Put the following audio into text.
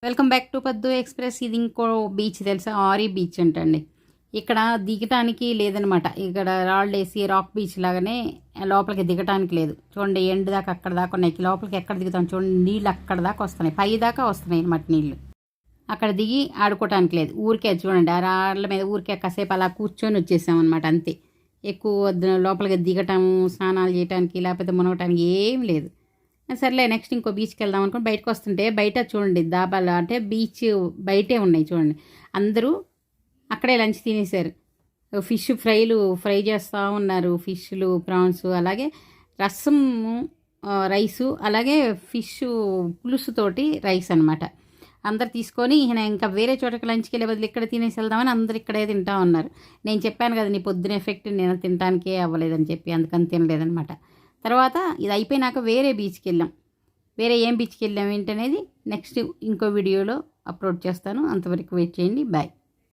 Welcome back to పద్దు express. ఇది ఇంకో బీచ్ తెలుసా, ఆరీ బీచ్ అంటండి. ఇక్కడ దిగటానికి లేదనమాట. ఇక్కడ రాళ్ళేసి రాక్ బీచ్ లాగానే లోపలికి దిగటానికి లేదు. చూడండి, ఎండ్ దాకా అక్కడ దాకా ఉన్నాయి. లోపలికి ఎక్కడ దిగుతాం చూడండి, నీళ్ళు అక్కడ దాకా వస్తున్నాయి, పై దాకా వస్తున్నాయి అనమాట నీళ్ళు. అక్కడ దిగి ఆడుకోవటానికి లేదు. ఊరికే చూడండి, ఆ రాళ్ళ మీద ఊరికే కాసేపు అలా కూర్చొని వచ్చేసామన్నమాట, అంతే. ఎక్కువ లోపలికి దిగటం, స్నానాలు చేయడానికి లేకపోతే మునగటానికి ఏం లేదు. సర్లే నెక్స్ట్ ఇంకో బీచ్కి వెళ్దాం అనుకుని బయటకు వస్తుంటే బయట చూడండి దాబాలు, అంటే బీచ్ బయటే ఉన్నాయి చూడండి. అందరూ అక్కడే లంచ్ తినేశారు. ఫిష్ ఫ్రై చేస్తూ ఉన్నారు, ఫిష్లు, ప్రాన్స్, అలాగే రసము, రైసు, అలాగే ఫిష్ పులుసుతోటి రైస్ అనమాట. అందరు తీసుకొని ఇంకా వేరే చోటకి లంచ్కి వెళ్ళే బదులు ఇక్కడ తినేసి వెళ్దామని అందరు ఇక్కడే తింటా ఉన్నారు. నేను చెప్పాను కదా, నీ పొద్దున ఎఫెక్ట్ నేను తినడానికే అవ్వలేదని చెప్పి, అందుకని తినలేదనమాట. తర్వాత ఇది అయిపోయినాక వేరే బీచ్కి వెళ్ళాం. వేరే ఏం బీచ్కి వెళ్ళాం ఏంటనేది నెక్స్ట్ ఇంకో వీడియోలో అప్లోడ్ చేస్తాను. అంతవరకు వెయిట్ చేయండి. బాయ్.